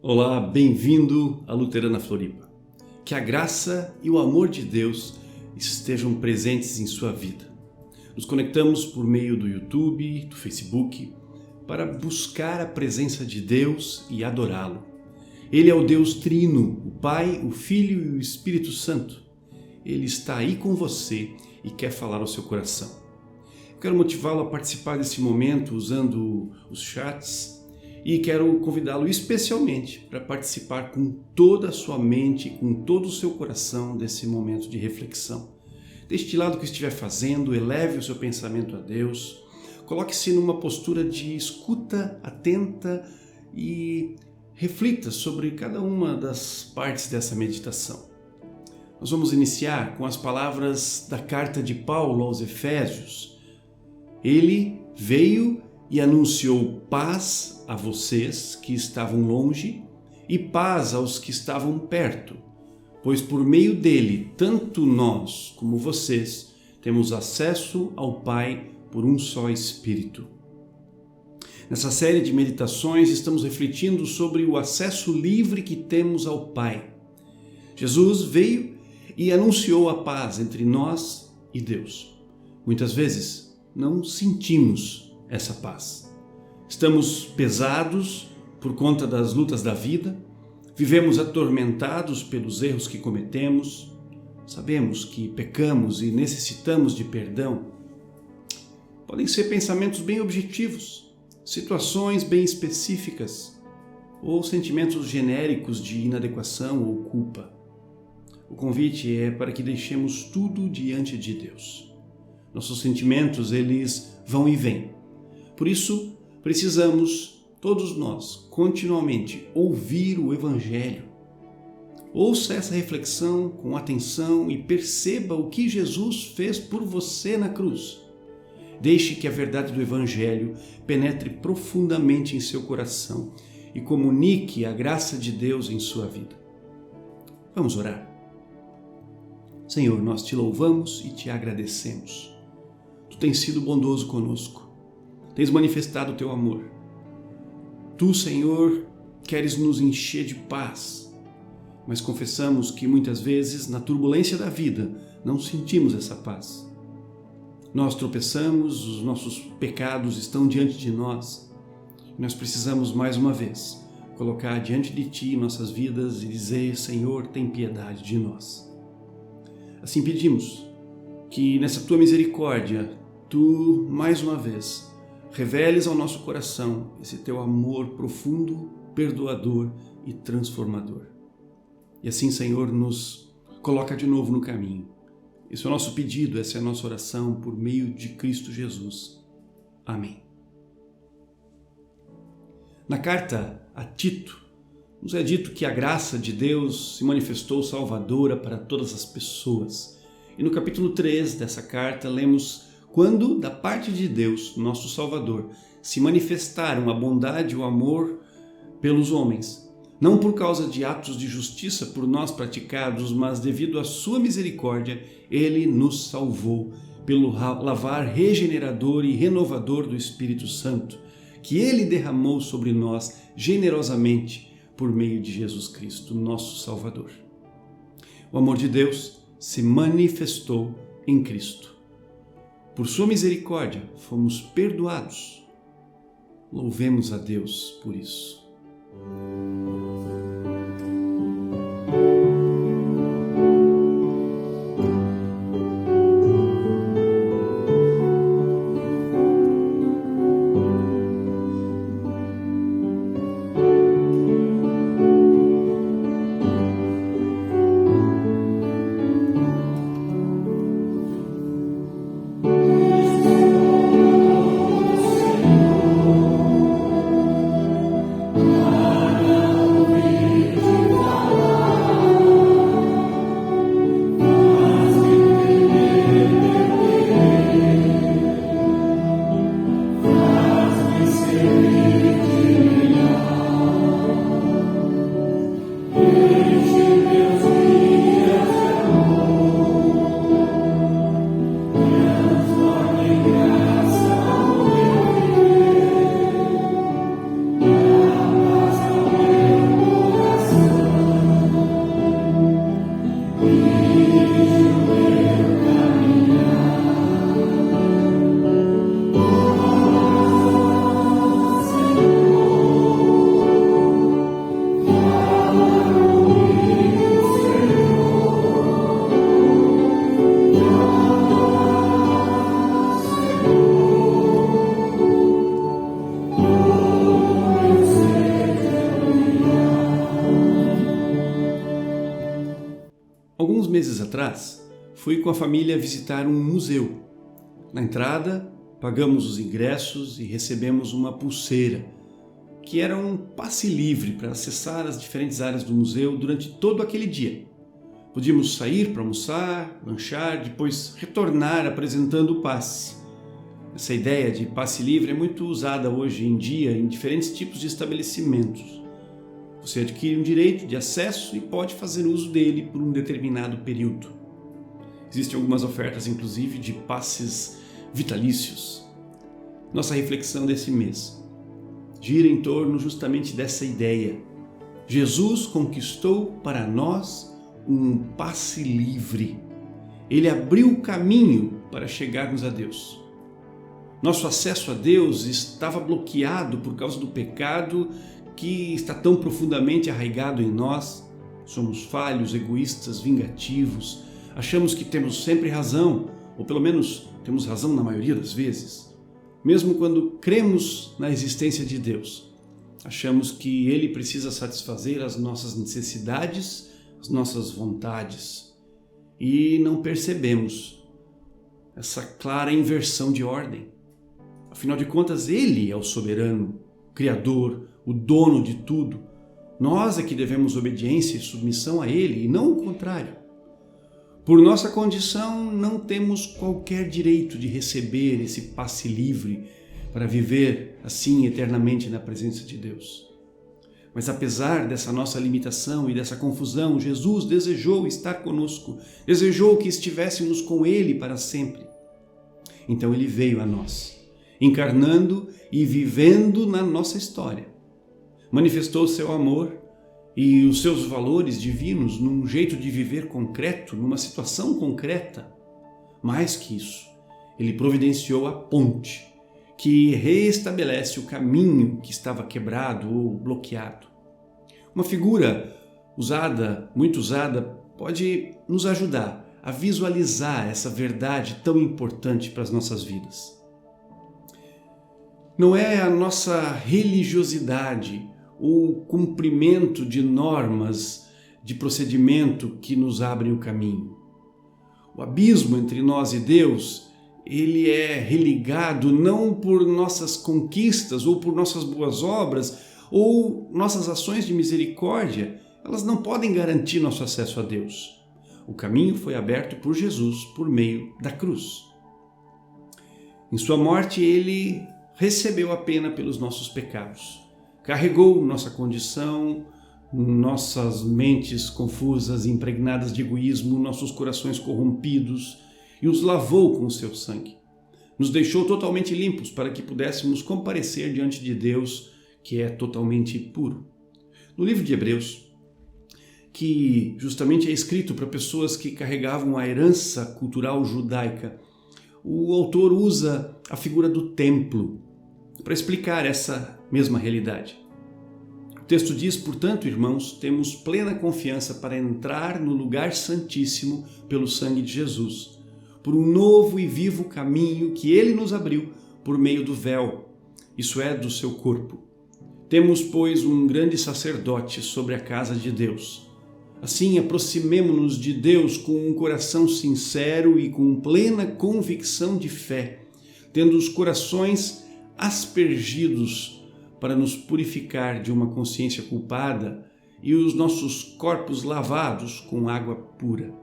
Olá, bem-vindo à Luterana Floripa. Que a graça e o amor de Deus estejam presentes em sua vida. Nos conectamos por meio do YouTube, do Facebook, para buscar a presença de Deus e adorá-lo. Ele é o Deus Trino, o Pai, o Filho e o Espírito Santo. Ele está aí com você e quer falar ao seu coração. Eu quero motivá-lo a participar desse momento usando os chats e quero convidá-lo especialmente para participar com toda a sua mente, com todo o seu coração desse momento de reflexão. Deixe de lado o que estiver fazendo, eleve o seu pensamento a Deus, coloque-se numa postura de escuta atenta e reflita sobre cada uma das partes dessa meditação. Nós vamos iniciar com as palavras da carta de Paulo aos Efésios. Ele veio e anunciou paz a vocês que estavam longe e paz aos que estavam perto, pois por meio dele, tanto nós como vocês, temos acesso ao Pai por um só Espírito. Nessa série de meditações, estamos refletindo sobre o acesso livre que temos ao Pai. Jesus veio e anunciou a paz entre nós e Deus. Muitas vezes não sentimos essa paz. Estamos pesados por conta das lutas da vida, vivemos atormentados pelos erros que cometemos, sabemos que pecamos e necessitamos de perdão. Podem ser pensamentos bem objetivos, situações bem específicas ou sentimentos genéricos de inadequação ou culpa. O convite é para que deixemos tudo diante de Deus. Nossos sentimentos, eles vão e vêm. Por isso, precisamos, todos nós, continuamente ouvir o Evangelho. Ouça essa reflexão com atenção e perceba o que Jesus fez por você na cruz. Deixe que a verdade do Evangelho penetre profundamente em seu coração e comunique a graça de Deus em sua vida. Vamos orar. Senhor, nós te louvamos e te agradecemos. Tu tens sido bondoso conosco. Tens manifestado o teu amor. Tu, Senhor, queres nos encher de paz, mas confessamos que muitas vezes, na turbulência da vida, não sentimos essa paz. Nós tropeçamos, os nossos pecados estão diante de nós. Nós precisamos, mais uma vez, colocar diante de Ti nossas vidas e dizer: Senhor, tem piedade de nós. Assim pedimos que nessa Tua misericórdia, Tu, mais uma vez, reveles ao nosso coração esse Teu amor profundo, perdoador e transformador. E assim, Senhor, nos coloca de novo no caminho. Esse é o nosso pedido, essa é a nossa oração por meio de Cristo Jesus. Amém. Na carta a Tito, nos é dito que a graça de Deus se manifestou salvadora para todas as pessoas. E no capítulo 3 dessa carta, lemos: quando, da parte de Deus, nosso Salvador, se manifestaram a bondade e o amor pelos homens, não por causa de atos de justiça por nós praticados, mas devido à sua misericórdia, Ele nos salvou pelo lavar regenerador e renovador do Espírito Santo, que Ele derramou sobre nós generosamente por meio de Jesus Cristo, nosso Salvador. O amor de Deus se manifestou em Cristo. Por sua misericórdia, fomos perdoados. Louvemos a Deus por isso. meses atrás, fui com a família visitar um museu. Na entrada, pagamos os ingressos e recebemos uma pulseira, que era um passe livre para acessar as diferentes áreas do museu durante todo aquele dia. Podíamos sair para almoçar, lanchar, depois retornar apresentando o passe. Essa ideia de passe livre é muito usada hoje em dia em diferentes tipos de estabelecimentos. Você adquire um direito de acesso e pode fazer uso dele por um determinado período. Existem algumas ofertas, inclusive, de passes vitalícios. Nossa reflexão desse mês gira em torno justamente dessa ideia. Jesus conquistou para nós um passe livre. Ele abriu o caminho para chegarmos a Deus. Nosso acesso a Deus estava bloqueado por causa do pecado que está tão profundamente arraigado em nós. Somos falhos, egoístas, vingativos. Achamos que temos sempre razão, ou pelo menos temos razão na maioria das vezes. Mesmo quando cremos na existência de Deus, achamos que Ele precisa satisfazer as nossas necessidades, as nossas vontades. E não percebemos essa clara inversão de ordem. Afinal de contas, Ele é o soberano, o Criador, o dono de tudo. Nós é que devemos obediência e submissão a Ele, e não o contrário. Por nossa condição, não temos qualquer direito de receber esse passe livre para viver assim eternamente na presença de Deus. Mas apesar dessa nossa limitação e dessa confusão, Jesus desejou estar conosco, desejou que estivéssemos com Ele para sempre. Então Ele veio a nós, encarnando e vivendo na nossa história. Manifestou seu amor e os seus valores divinos num jeito de viver concreto, numa situação concreta. Mais que isso, Ele providenciou a ponte que reestabelece o caminho que estava quebrado ou bloqueado. Uma figura muito usada, pode nos ajudar a visualizar essa verdade tão importante para as nossas vidas. Não é a nossa religiosidade, o cumprimento de normas de procedimento que nos abrem o caminho. O abismo entre nós e Deus, ele é religado não por nossas conquistas ou por nossas boas obras ou nossas ações de misericórdia. Elas não podem garantir nosso acesso a Deus. O caminho foi aberto por Jesus por meio da cruz. Em sua morte, Ele recebeu a pena pelos nossos pecados. Carregou nossa condição, nossas mentes confusas, impregnadas de egoísmo, nossos corações corrompidos, e os lavou com o seu sangue. Nos deixou totalmente limpos para que pudéssemos comparecer diante de Deus, que é totalmente puro. No livro de Hebreus, que justamente é escrito para pessoas que carregavam a herança cultural judaica, o autor usa a figura do templo para explicar essa mesma realidade. O texto diz, portanto, irmãos, temos plena confiança para entrar no lugar santíssimo pelo sangue de Jesus, por um novo e vivo caminho que Ele nos abriu por meio do véu, isso é, do seu corpo. Temos, pois, um grande sacerdote sobre a casa de Deus. Assim, aproximemo-nos de Deus com um coração sincero e com plena convicção de fé, tendo os corações aspergidos para nos purificar de uma consciência culpada e os nossos corpos lavados com água pura.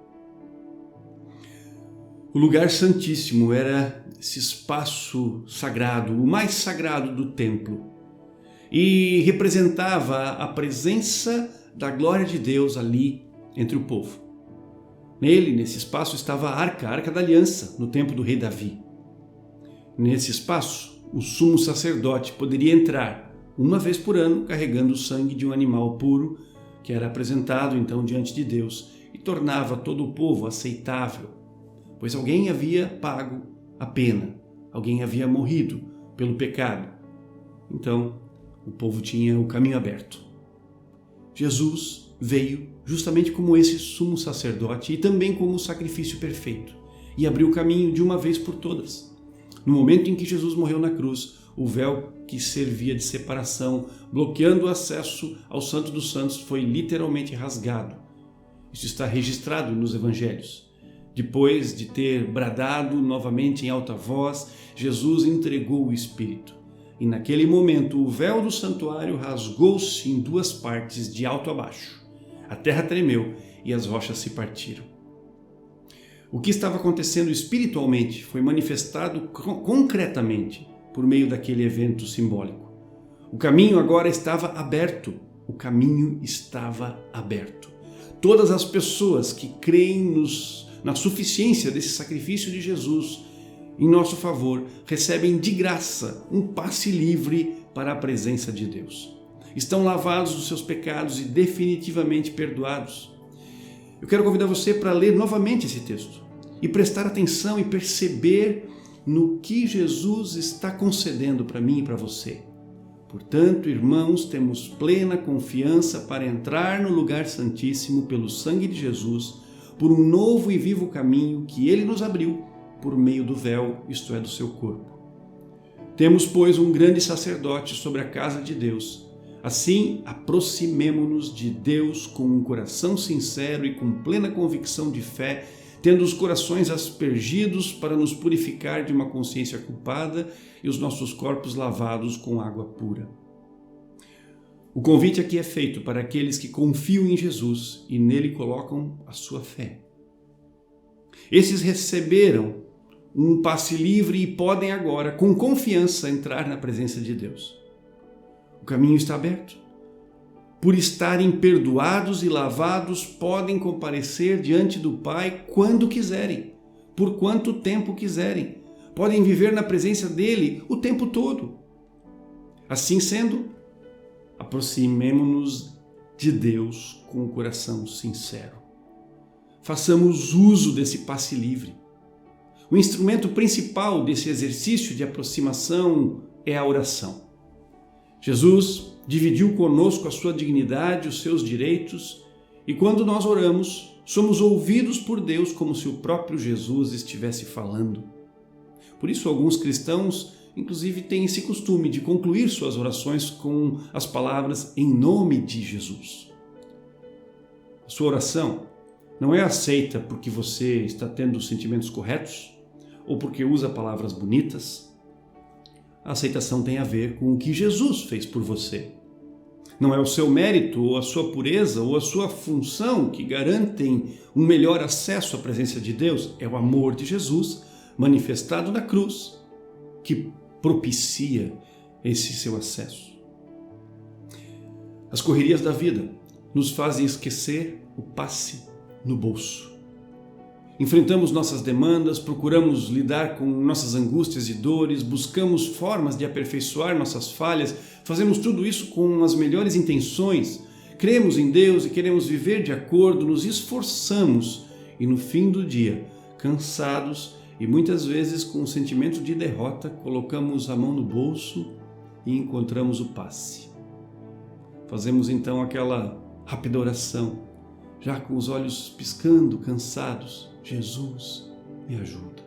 O lugar santíssimo era esse espaço sagrado, o mais sagrado do templo, e representava a presença da glória de Deus ali entre o povo. Nele, nesse espaço, estava a Arca da Aliança, no tempo do rei Davi. Nesse espaço, o sumo sacerdote poderia entrar uma vez por ano carregando o sangue de um animal puro, que era apresentado então diante de Deus e tornava todo o povo aceitável, pois alguém havia pago a pena, alguém havia morrido pelo pecado. Então, o povo tinha o caminho aberto. Jesus veio justamente como esse sumo sacerdote e também como o sacrifício perfeito e abriu o caminho de uma vez por todas. No momento em que Jesus morreu na cruz, o véu que servia de separação, bloqueando o acesso ao Santo dos Santos, foi literalmente rasgado. Isso está registrado nos evangelhos. Depois de ter bradado novamente em alta voz, Jesus entregou o Espírito. E naquele momento o véu do santuário rasgou-se em duas partes, de alto a baixo. A terra tremeu e as rochas se partiram. O que estava acontecendo espiritualmente foi manifestado concretamente por meio daquele evento simbólico. O caminho agora estava aberto. O caminho estava aberto. Todas as pessoas que creem na suficiência desse sacrifício de Jesus em nosso favor recebem de graça um passe livre para a presença de Deus. Estão lavados dos seus pecados e definitivamente perdoados. Eu quero convidar você para ler novamente esse texto e prestar atenção e perceber no que Jesus está concedendo para mim e para você. Portanto, irmãos, temos plena confiança para entrar no lugar santíssimo pelo sangue de Jesus, por um novo e vivo caminho que ele nos abriu por meio do véu, isto é, do seu corpo. Temos, pois, um grande sacerdote sobre a casa de Deus. Assim, aproximemo-nos de Deus com um coração sincero e com plena convicção de fé, tendo os corações aspergidos para nos purificar de uma consciência culpada e os nossos corpos lavados com água pura. O convite aqui é feito para aqueles que confiam em Jesus e nele colocam a sua fé. Esses receberam um passe livre e podem agora, com confiança, entrar na presença de Deus. O caminho está aberto. Por estarem perdoados e lavados, podem comparecer diante do Pai quando quiserem, por quanto tempo quiserem. Podem viver na presença dele o tempo todo. Assim sendo, aproximemo-nos de Deus com o coração sincero. Façamos uso desse passe livre. O instrumento principal desse exercício de aproximação é a oração. Jesus dividiu conosco a sua dignidade, os seus direitos, e quando nós oramos, somos ouvidos por Deus como se o próprio Jesus estivesse falando. Por isso, alguns cristãos, inclusive, têm esse costume de concluir suas orações com as palavras em nome de Jesus. A sua oração não é aceita porque você está tendo os sentimentos corretos ou porque usa palavras bonitas. A aceitação tem a ver com o que Jesus fez por você. Não é o seu mérito, ou a sua pureza, ou a sua função que garantem um melhor acesso à presença de Deus. É o amor de Jesus manifestado na cruz que propicia esse seu acesso. As correrias da vida nos fazem esquecer o passe no bolso. Enfrentamos nossas demandas, procuramos lidar com nossas angústias e dores, buscamos formas de aperfeiçoar nossas falhas, fazemos tudo isso com as melhores intenções, cremos em Deus e queremos viver de acordo, nos esforçamos e no fim do dia, cansados e muitas vezes com um sentimento de derrota, colocamos a mão no bolso e encontramos o passe. Fazemos então aquela rápida oração, já com os olhos piscando, cansados. Jesus, me ajuda.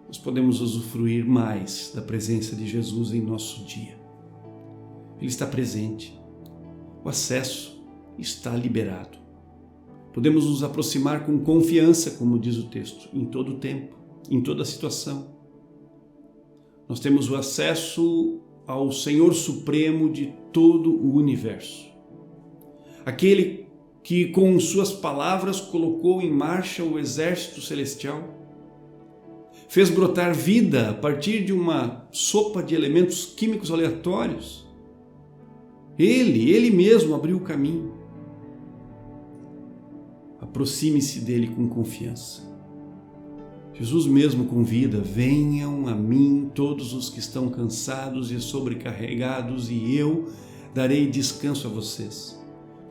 Nós podemos usufruir mais da presença de Jesus em nosso dia. Ele está presente. O acesso está liberado. Podemos nos aproximar com confiança, como diz o texto, em todo o tempo, em toda situação. Nós temos o acesso ao Senhor Supremo de todo o universo. Aquele que com suas palavras colocou em marcha o exército celestial, fez brotar vida a partir de uma sopa de elementos químicos aleatórios. Ele mesmo abriu o caminho. Aproxime-se dele com confiança. Jesus mesmo convida: venham a mim todos os que estão cansados e sobrecarregados, e eu darei descanso a vocês.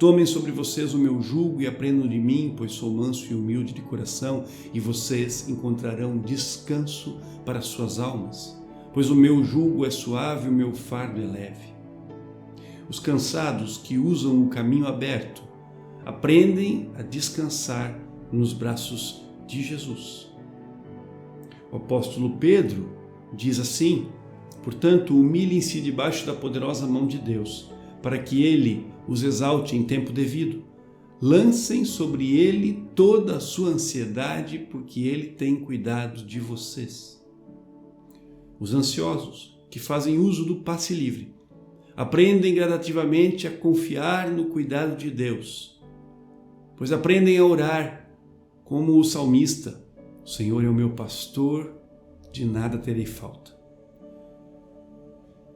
Tomem sobre vocês o meu jugo e aprendam de mim, pois sou manso e humilde de coração, e vocês encontrarão descanso para suas almas, pois o meu jugo é suave e o meu fardo é leve. Os cansados que usam o caminho aberto aprendem a descansar nos braços de Jesus. O apóstolo Pedro diz assim: portanto, humilhem-se debaixo da poderosa mão de Deus, para que ele os exalte em tempo devido. Lancem sobre ele toda a sua ansiedade, porque ele tem cuidado de vocês. Os ansiosos, que fazem uso do passe livre, aprendem gradativamente a confiar no cuidado de Deus, pois aprendem a orar como o salmista: o Senhor é o meu pastor, de nada terei falta.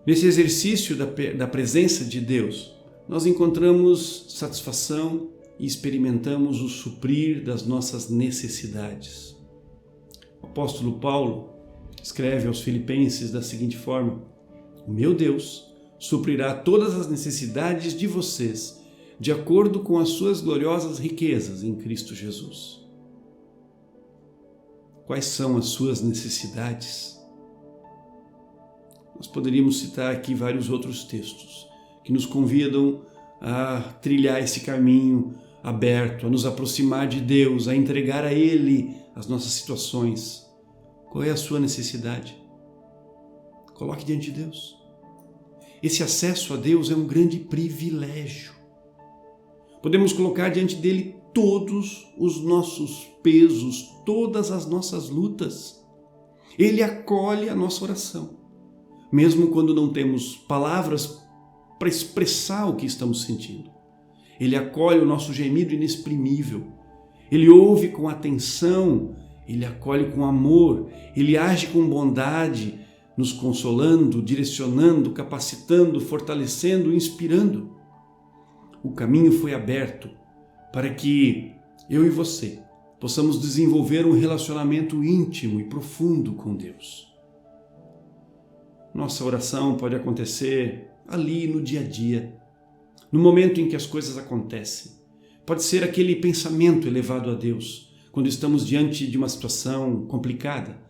Nesse exercício da presença de Deus, nós encontramos satisfação e experimentamos o suprir das nossas necessidades. O apóstolo Paulo escreve aos Filipenses da seguinte forma: o meu Deus suprirá todas as necessidades de vocês, de acordo com as suas gloriosas riquezas em Cristo Jesus. Quais são as suas necessidades? Nós poderíamos citar aqui vários outros textos que nos convidam a trilhar esse caminho aberto, a nos aproximar de Deus, a entregar a Ele as nossas situações. Qual é a sua necessidade? Coloque diante de Deus. Esse acesso a Deus é um grande privilégio. Podemos colocar diante dele todos os nossos pesos, todas as nossas lutas. Ele acolhe a nossa oração, mesmo quando não temos palavras para expressar o que estamos sentindo. Ele acolhe o nosso gemido inexprimível. Ele ouve com atenção, ele acolhe com amor, ele age com bondade, nos consolando, direcionando, capacitando, fortalecendo, inspirando. O caminho foi aberto para que eu e você possamos desenvolver um relacionamento íntimo e profundo com Deus. Nossa oração pode acontecer ali no dia a dia, no momento em que as coisas acontecem. Pode ser aquele pensamento elevado a Deus, quando estamos diante de uma situação complicada.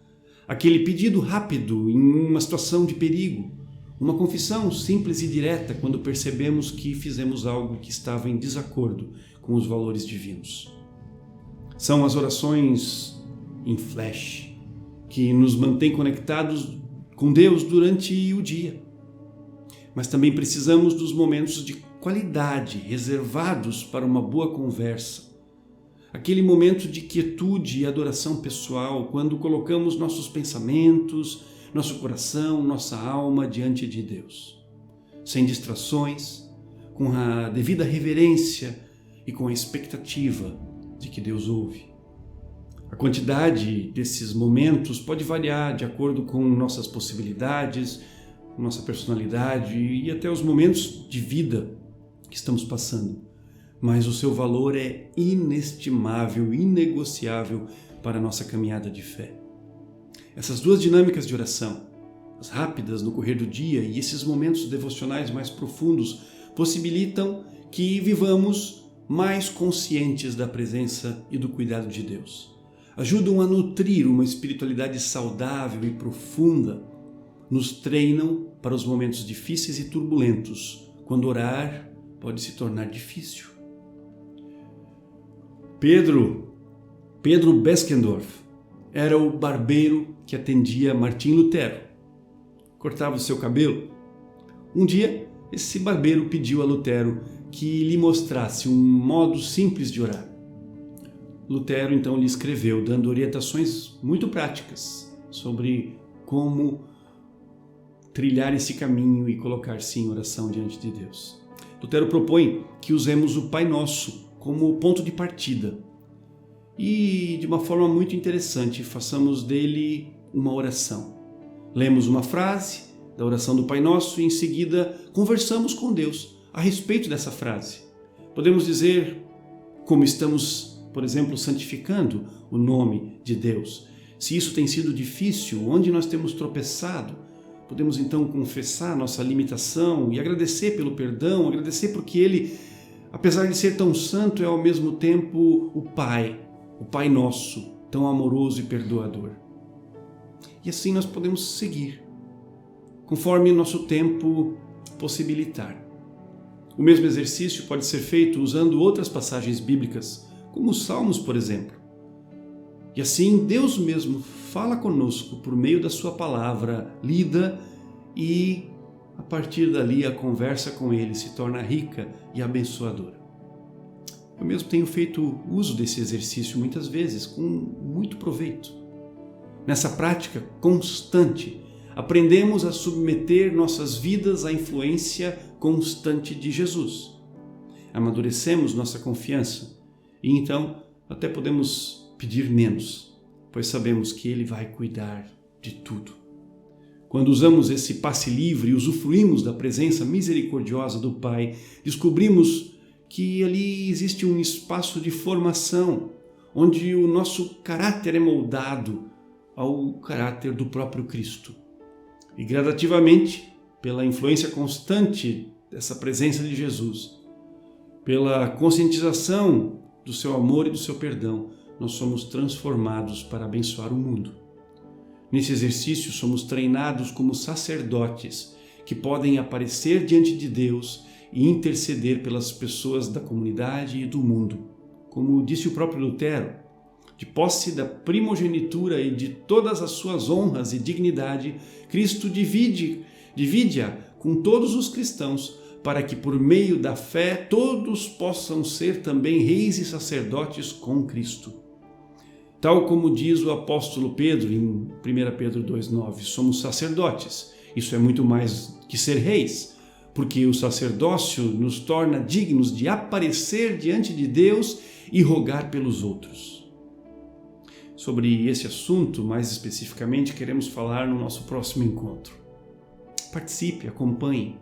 Aquele pedido rápido em uma situação de perigo. Uma confissão simples e direta quando percebemos que fizemos algo que estava em desacordo com os valores divinos. São as orações em flash que nos mantêm conectados com Deus durante o dia. Mas também precisamos dos momentos de qualidade reservados para uma boa conversa. Aquele momento de quietude e adoração pessoal, quando colocamos nossos pensamentos, nosso coração, nossa alma diante de Deus. Sem distrações, com a devida reverência e com a expectativa de que Deus ouve. A quantidade desses momentos pode variar de acordo com nossas possibilidades, nossa personalidade e até os momentos de vida que estamos passando. Mas o seu valor é inestimável, inegociável para a nossa caminhada de fé. Essas duas dinâmicas de oração, as rápidas no correr do dia e esses momentos devocionais mais profundos, possibilitam que vivamos mais conscientes da presença e do cuidado de Deus. Ajudam a nutrir uma espiritualidade saudável e profunda, nos treinam para os momentos difíceis e turbulentos, quando orar pode se tornar difícil. Pedro Beskendorf era o barbeiro que atendia Martim Lutero. Cortava o seu cabelo. Um dia, esse barbeiro pediu a Lutero que lhe mostrasse um modo simples de orar. Lutero então lhe escreveu, dando orientações muito práticas sobre como trilhar esse caminho e colocar-se em oração diante de Deus. Lutero propõe que usemos o Pai Nosso como ponto de partida e, de uma forma muito interessante, façamos dele uma oração. Lemos uma frase da oração do Pai Nosso e, em seguida, conversamos com Deus a respeito dessa frase. Podemos dizer como estamos, por exemplo, santificando o nome de Deus. Se isso tem sido difícil, onde nós temos tropeçado, podemos então confessar nossa limitação e agradecer pelo perdão, agradecer porque Ele, apesar de ser tão santo, é ao mesmo tempo o Pai Nosso, tão amoroso e perdoador. E assim nós podemos seguir, conforme nosso tempo possibilitar. O mesmo exercício pode ser feito usando outras passagens bíblicas, como os Salmos, por exemplo. E assim Deus mesmo fala conosco por meio da sua palavra lida e, a partir dali, a conversa com Ele se torna rica e abençoadora. Eu mesmo tenho feito uso desse exercício muitas vezes, com muito proveito. Nessa prática constante, aprendemos a submeter nossas vidas à influência constante de Jesus. Amadurecemos nossa confiança e então até podemos pedir menos, pois sabemos que Ele vai cuidar de tudo. Quando usamos esse passe livre e usufruímos da presença misericordiosa do Pai, descobrimos que ali existe um espaço de formação, onde o nosso caráter é moldado ao caráter do próprio Cristo. E gradativamente, pela influência constante dessa presença de Jesus, pela conscientização do seu amor e do seu perdão, nós somos transformados para abençoar o mundo. Nesse exercício, somos treinados como sacerdotes que podem aparecer diante de Deus e interceder pelas pessoas da comunidade e do mundo. Como disse o próprio Lutero, de posse da primogenitura e de todas as suas honras e dignidade, Cristo divide-a com todos os cristãos, para que por meio da fé todos possam ser também reis e sacerdotes com Cristo. Tal como diz o apóstolo Pedro em 1 Pedro 2,9, somos sacerdotes. Isso é muito mais que ser reis, porque o sacerdócio nos torna dignos de aparecer diante de Deus e rogar pelos outros. Sobre esse assunto, mais especificamente, queremos falar no nosso próximo encontro. Participe, acompanhe.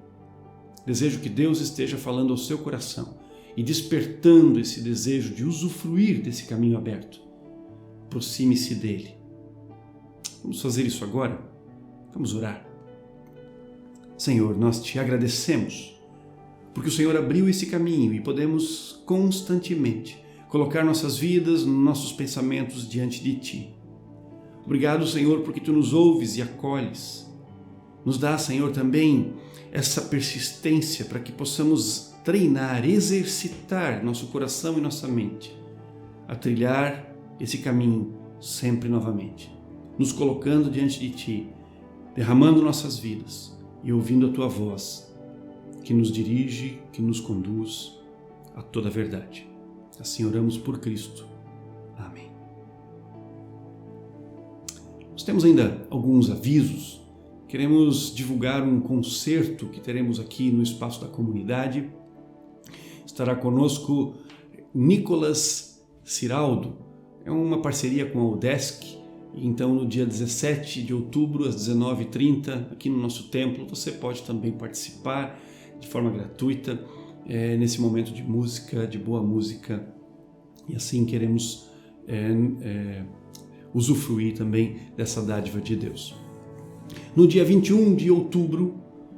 Desejo que Deus esteja falando ao seu coração e despertando esse desejo de usufruir desse caminho aberto. Aproxime-se dele. Vamos fazer isso agora? Vamos orar. Senhor, nós te agradecemos porque o Senhor abriu esse caminho e podemos constantemente colocar nossas vidas, nossos pensamentos diante de Ti. Obrigado, Senhor, porque Tu nos ouves e acolhes. Nos dá, Senhor, também essa persistência para que possamos treinar, exercitar nosso coração e nossa mente a trilhar esse caminho sempre novamente, nos colocando diante de Ti, derramando nossas vidas e ouvindo a Tua voz, que nos dirige, que nos conduz a toda a verdade. Assim oramos por Cristo. Amém. Nós temos ainda alguns avisos. Queremos divulgar um concerto que teremos aqui no espaço da comunidade. Estará conosco Nicolas Ciraldo. É uma parceria com a UDESC. Então, no dia 17 de outubro, às 19h30, aqui no nosso templo, você pode também participar de forma gratuita nesse momento de música, de boa música. E assim queremos usufruir também dessa dádiva de Deus. No dia 21 de outubro,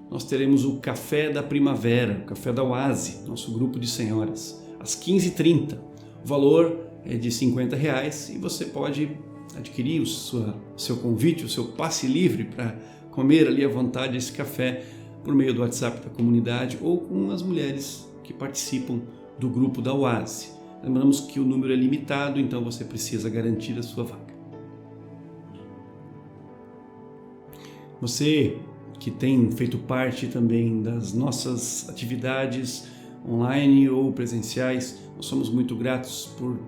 nós teremos o Café da Primavera, o Café da Oase, nosso grupo de senhoras, às 15h30. O valor é de R$50 e você pode adquirir o seu convite, o seu passe livre para comer ali à vontade esse café por meio do WhatsApp da comunidade ou com as mulheres que participam do grupo da Oase. Lembramos que o número é limitado, então você precisa garantir a sua vaga. Você que tem feito parte também das nossas atividades online ou presenciais, nós somos muito gratos por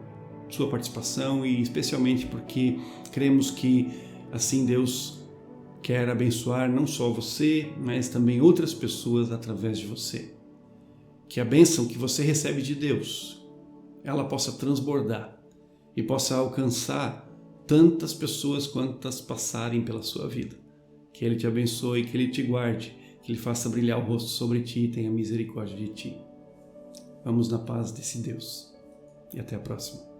sua participação e especialmente porque cremos que assim Deus quer abençoar não só você, mas também outras pessoas através de você. Que a bênção que você recebe de Deus, ela possa transbordar e possa alcançar tantas pessoas quantas passarem pela sua vida. Que Ele te abençoe, que Ele te guarde, que Ele faça brilhar o rosto sobre ti e tenha misericórdia de ti. Vamos na paz desse Deus e até a próxima.